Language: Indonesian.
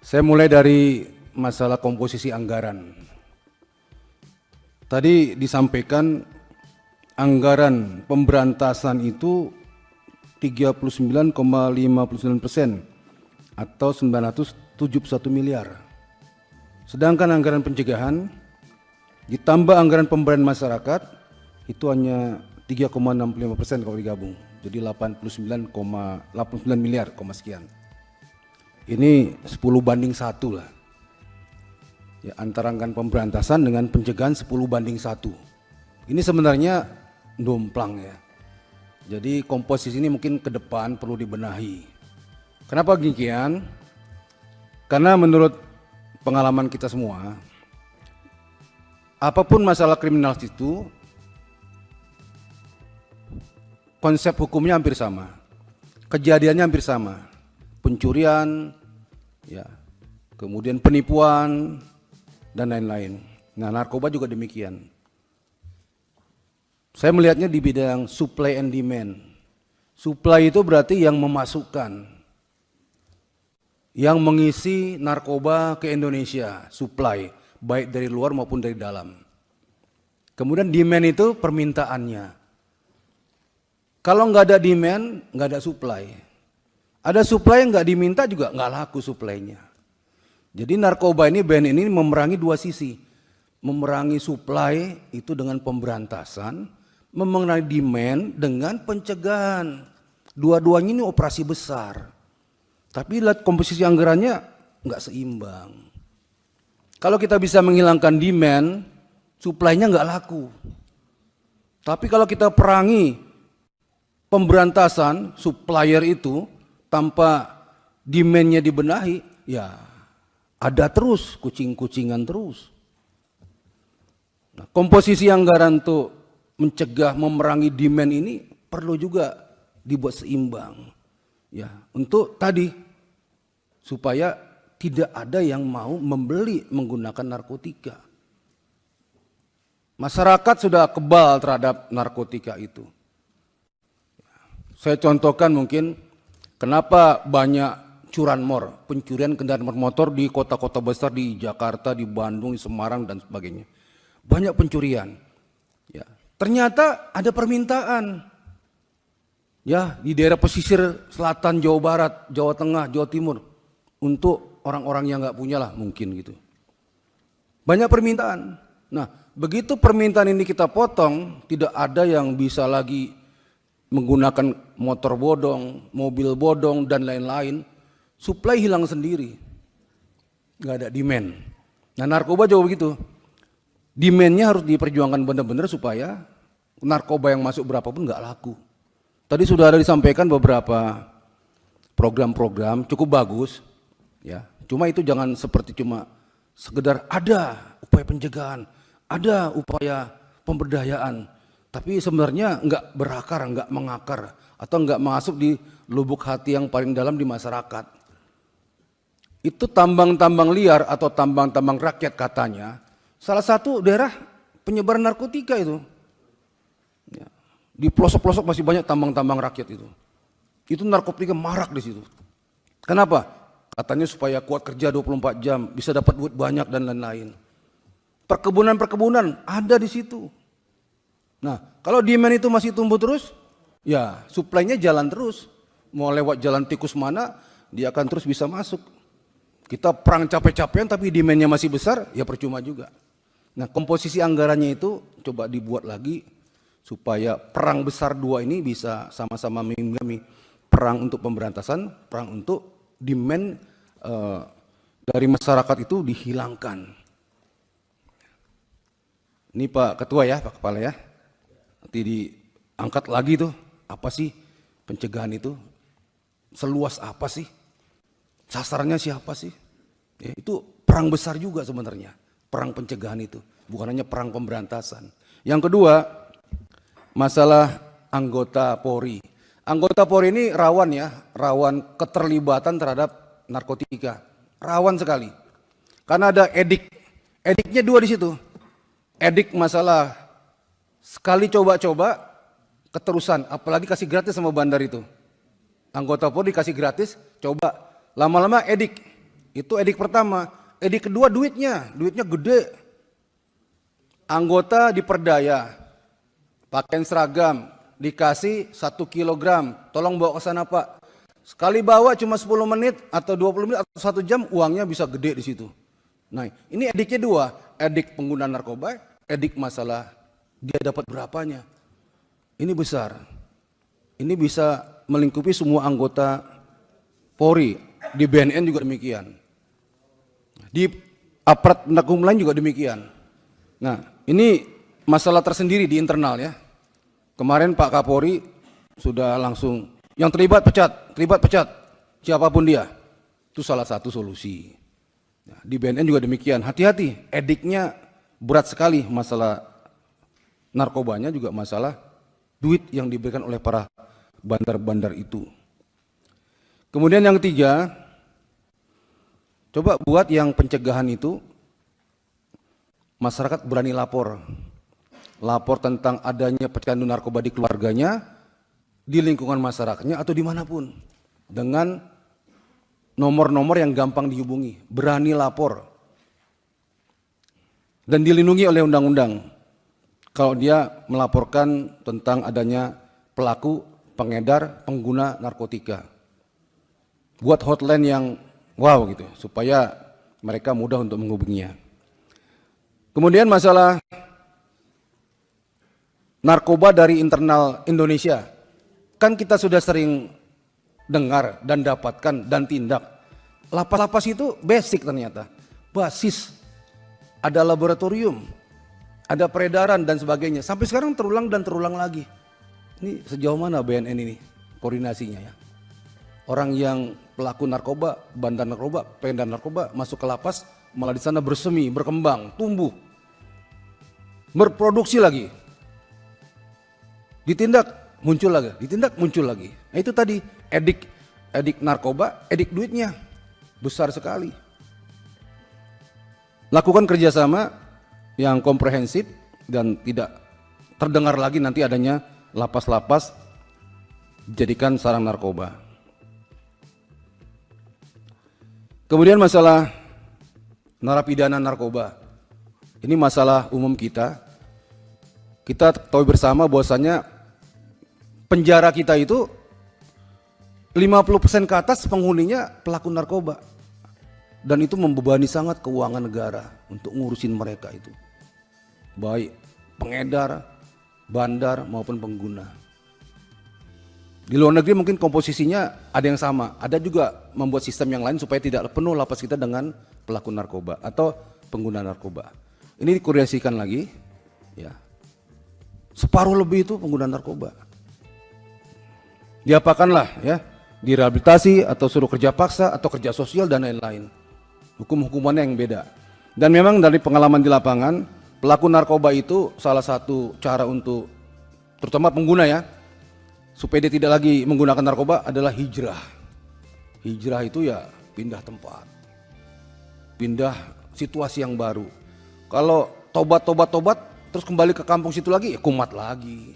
Saya mulai dari masalah komposisi anggaran. Tadi disampaikan anggaran pemberantasan itu 39,59% atau 971 miliar. Sedangkan anggaran pencegahan ditambah anggaran pemberdayaan masyarakat itu hanya 3,65% kalau digabung. Jadi 89,89 miliar, sekian. Ini 10 banding 1 lah. Ya, antara anggaran pemberantasan dengan pencegahan 10 banding 1. Ini sebenarnya domplang ya. Jadi komposisi ini mungkin ke depan perlu dibenahi. Kenapa demikian? Karena menurut pengalaman kita semua, apapun masalah kriminal itu, konsep hukumnya hampir sama, kejadiannya hampir sama, pencurian, ya, kemudian penipuan dan lain-lain. Nah, narkoba juga demikian. Saya melihatnya di bidang supply and demand. Supply itu berarti yang memasukkan, yang mengisi narkoba ke Indonesia, supply, baik dari luar maupun dari dalam. Kemudian demand itu permintaannya. Kalau nggak ada demand, nggak ada supply. Ada supply yang nggak diminta juga nggak laku supply-nya. Jadi narkoba ini, BNN ini memerangi dua sisi. Memerangi supply itu dengan pemberantasan, memerangi demand dengan pencegahan. Dua-duanya ini operasi besar. Tapi lihat komposisi anggarannya nggak seimbang. Kalau kita bisa menghilangkan demand, supply-nya nggak laku. Tapi kalau kita perangi pemberantasan supplier itu tanpa demand-nya dibenahi, ya ada terus kucing-kucingan terus. Nah, komposisi anggaran untuk mencegah memerangi demand ini perlu juga dibuat seimbang. Ya, untuk tadi supaya tidak ada yang mau membeli menggunakan narkotika. Masyarakat sudah kebal terhadap narkotika itu. Saya contohkan mungkin kenapa banyak curanmor, pencurian kendaraan bermotor di kota-kota besar di Jakarta, di Bandung, di Semarang dan sebagainya. Banyak pencurian. Ya, ternyata ada permintaan. Ya, di daerah pesisir selatan Jawa Barat, Jawa Tengah, Jawa Timur untuk orang-orang yang nggak punya lah mungkin gitu. Banyak permintaan. Nah, begitu permintaan ini kita potong, tidak ada yang bisa lagi menggunakan motor bodong, mobil bodong dan lain-lain, supply hilang sendiri, nggak ada demand. Nah, narkoba juga begitu, demandnya harus diperjuangkan benar-benar supaya narkoba yang masuk berapapun nggak laku. Tadi sudah ada disampaikan beberapa program-program cukup bagus, ya. Cuma itu jangan seperti cuma sekedar ada upaya pencegahan, ada upaya pemberdayaan. Tapi sebenarnya nggak berakar, nggak mengakar, atau nggak masuk di lubuk hati yang paling dalam di masyarakat. Itu tambang-tambang liar atau tambang-tambang rakyat katanya, salah satu daerah penyebaran narkotika itu. Ya, di pelosok-pelosok masih banyak tambang-tambang rakyat itu. Itu narkotika marak di situ. Kenapa? Katanya supaya kuat kerja 24 jam, bisa dapat duit banyak dan lain-lain. Perkebunan-perkebunan ada di situ. Nah, kalau demand itu masih tumbuh terus, ya supply-nya jalan terus. Mau lewat jalan tikus mana, dia akan terus bisa masuk. Kita perang capek-capekan tapi demand-nya masih besar, ya percuma juga. Nah, komposisi anggarannya itu coba dibuat lagi supaya perang besar dua ini bisa sama-sama mengimbangi. Perang untuk pemberantasan, perang untuk demand dari masyarakat itu dihilangkan. Ini Pak Ketua ya, Pak Kepala ya. Nanti diangkat lagi tuh, apa sih pencegahan itu? Seluas apa sih? Sasarannya siapa sih? Ya, itu perang besar juga sebenarnya, perang pencegahan itu. Bukan hanya perang pemberantasan. Yang kedua, masalah anggota Polri. Anggota Polri ini rawan ya, rawan keterlibatan terhadap narkotika. Rawan sekali. Karena ada edik. Ediknya dua di situ. Edik masalah sekali coba-coba keterusan, apalagi kasih gratis sama bandar itu. Anggota Polri dikasih gratis, coba lama-lama edik. Itu edik pertama. Edik kedua duitnya gede. Anggota diperdaya, pakaian seragam, dikasih 1 kilogram, tolong bawa ke sana Pak. Sekali bawa cuma 10 menit atau 20 menit atau 1 jam, uangnya bisa gede di situ. Nah, ini ediknya dua, edik pengguna narkoba, edik masalah dia dapat berapanya. Ini besar. Ini bisa melingkupi semua anggota Polri, di BNN juga demikian. Di aparat penegak hukum lain juga demikian. Nah, ini masalah tersendiri di internal ya. Kemarin Pak Kapolri sudah langsung yang terlibat pecat, siapapun dia. Itu salah satu solusi. Nah, di BNN juga demikian, hati-hati, ediknya berat sekali, masalah narkobanya juga masalah duit yang diberikan oleh para bandar-bandar itu. Kemudian yang ketiga, coba buat yang pencegahan itu, masyarakat berani lapor tentang adanya pecandu narkoba di keluarganya, di lingkungan masyarakatnya atau dimanapun, dengan nomor-nomor yang gampang dihubungi, berani lapor dan dilindungi oleh undang-undang kalau dia melaporkan tentang adanya pelaku, pengedar, pengguna narkotika. Buat hotline yang wow gitu, supaya mereka mudah untuk menghubunginya. Kemudian masalah narkoba dari internal Indonesia, kan kita sudah sering dengar dan dapatkan dan tindak. Lapas-lapas itu basic ternyata, basis, ada laboratorium, ada peredaran dan sebagainya. Sampai sekarang terulang dan terulang lagi. Ini sejauh mana BNN ini koordinasinya ya? Orang yang pelaku narkoba, bandar narkoba, pengedar narkoba masuk ke lapas, malah di sana bersemi, berkembang, tumbuh, berproduksi lagi, ditindak muncul lagi, ditindak muncul lagi. Nah itu tadi edik narkoba, edik duitnya besar sekali. Lakukan kerjasama yang komprehensif dan tidak terdengar lagi nanti adanya lapas-lapas dijadikan sarang narkoba. Kemudian masalah narapidana narkoba, ini masalah umum kita. Kita tahu bersama bahwasanya penjara kita itu 50% ke atas penghuninya pelaku narkoba. Dan itu membebani sangat keuangan negara untuk ngurusin mereka itu. Baik pengedar, bandar maupun pengguna. Di luar negeri mungkin komposisinya ada yang sama, ada juga membuat sistem yang lain supaya tidak penuh lapas kita dengan pelaku narkoba atau pengguna narkoba. Ini dikoordinasikan lagi, ya. Separuh lebih itu pengguna narkoba. Diapakanlah ya, direhabilitasi atau suruh kerja paksa atau kerja sosial dan lain-lain. Hukum-hukumannya yang beda. Dan memang dari pengalaman di lapangan, pelaku narkoba itu salah satu cara untuk, terutama pengguna ya, supaya dia tidak lagi menggunakan narkoba adalah hijrah. Hijrah itu ya pindah tempat, pindah situasi yang baru. Kalau tobat terus kembali ke kampung situ lagi, ya kumat lagi.